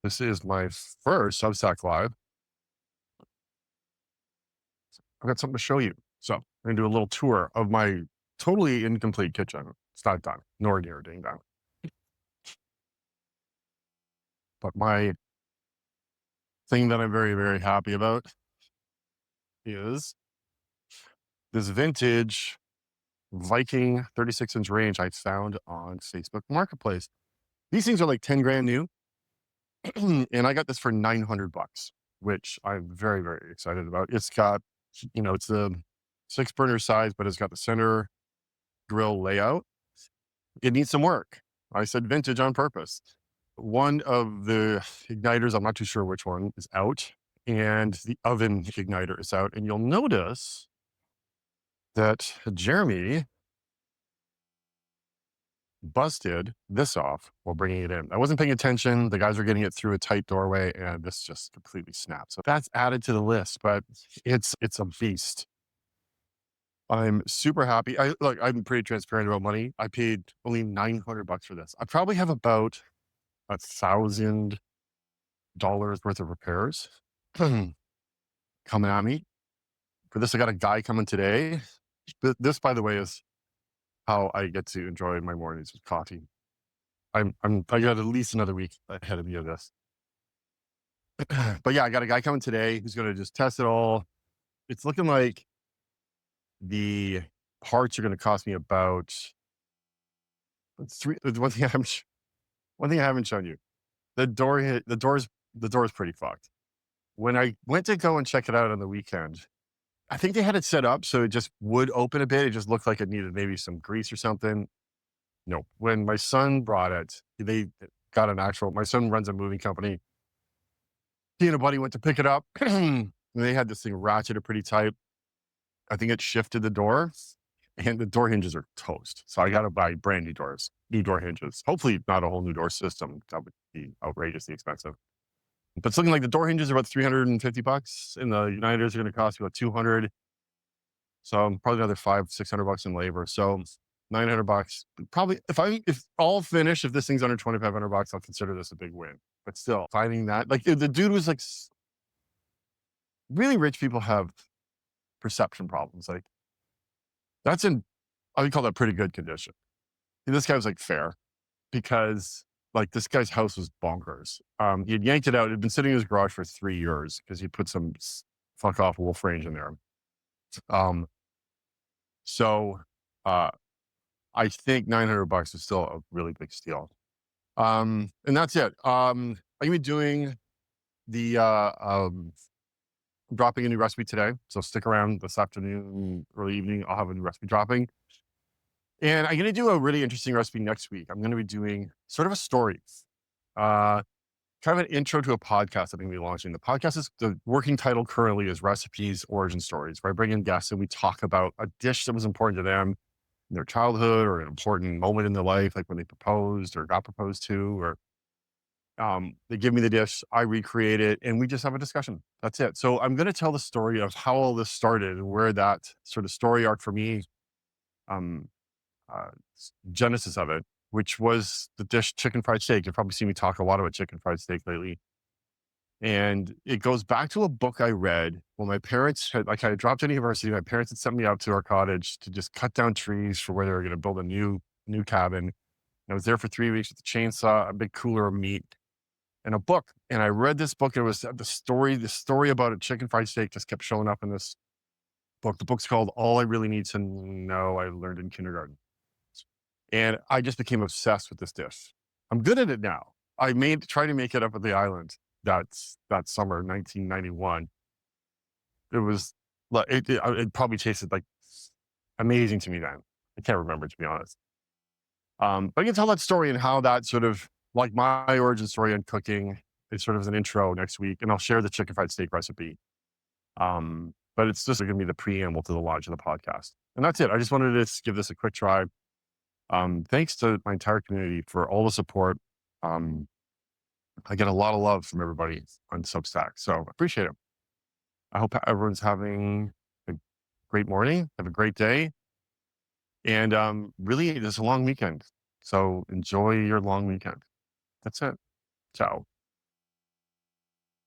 This is my first Substack Live. I've got something to show you. So I'm going to do a little tour of my totally incomplete kitchen. It's not done, nor near being done. But my thing that I'm very, very happy about is this vintage Viking 36-inch range I found on Facebook Marketplace. These things are like 10 grand new. And I got this for $900, which I'm very, very excited about. It's got, it's the 6-burner size, but it's got the center grill layout. It needs some work. I said vintage on purpose. One of the igniters, I'm not too sure which one, is out, and the oven igniter is out. And you'll notice that Jeremy busted this off while bringing it in. I wasn't paying attention. The guys were getting it through a tight doorway, and this just completely snapped. So that's added to the list, but it's a beast. I'm super happy. I'm pretty transparent about money. I paid only $900 for this. I probably have about $1,000 worth of repairs coming at me. For this, I got a guy coming today. This, by the way, is how I get to enjoy my mornings with coffee. I got at least another week ahead of me of this. But yeah, I got a guy coming today who's going to just test it all. It's looking like the parts are going to cost me about three. One thing I haven't shown you. The door is pretty fucked. When I went to go and check it out on the weekend, I think they had it set up so it just would open a bit. It just looked like it needed maybe some grease or something. No, when my son brought it, they got my son runs a moving company. He and a buddy went to pick it up. They had this thing ratcheted pretty tight. I think it shifted the door, and the door hinges are toast. So I got to buy brand new door hinges. Hopefully not a whole new door system. That would be outrageously expensive. But it's looking like the door hinges are about $350, and the uniters are going to cost you about $200. So probably another $500-600 in labor. So $900. Probably if all finished, if this thing's under $2,500, I'll consider this a big win. But still, finding that, like, the dude was like, really rich people have perception problems. Like, I would call that pretty good condition. And this guy was like fair, because like this guy's house was bonkers. He had yanked it out. It had been sitting in his garage for 3 years because he put some fuck off wolf range in there. So I think $900 is still a really big steal. And that's it. I'm gonna be doing the dropping a new recipe today. So stick around this afternoon, early evening. I'll have a new recipe dropping. And I'm going to do a really interesting recipe next week. I'm going to be doing sort of a story, kind of an intro to a podcast I'm going to be launching. The working title currently is Recipes, Origin Stories, where I bring in guests and we talk about a dish that was important to them in their childhood, or an important moment in their life, like when they proposed or got proposed to, or they give me the dish, I recreate it, and we just have a discussion. That's it. So I'm going to tell the story of how all this started and where that sort of story arc for me, genesis of it, which was the dish chicken fried steak. You've probably seen me talk a lot about chicken fried steak lately. And it goes back to a book I read when my parents I dropped out of university. My parents had sent me out to our cottage to just cut down trees for where they were going to build a new cabin. And I was there for 3 weeks with a chainsaw, a big cooler of meat, and a book. And I read this book. It was the story about a chicken fried steak just kept showing up in this book. The book's called All I Really Need to Know I Learned in Kindergarten. And I just became obsessed with this dish. I'm good at it now. I tried to make it up at the island that summer, 1991. It was, it probably tasted like amazing to me then. I can't remember, to be honest. But I can tell that story and how that sort of, like, my origin story on cooking is sort of as an intro next week. And I'll share the chicken fried steak recipe. But it's just going to be the preamble to the launch of the podcast. And that's it. I just wanted to give this a quick try. Thanks to my entire community for all the support. I get a lot of love from everybody on Substack, so I appreciate it. I hope everyone's having a great morning, have a great day. And really, it's a long weekend. So enjoy your long weekend. That's it. Ciao.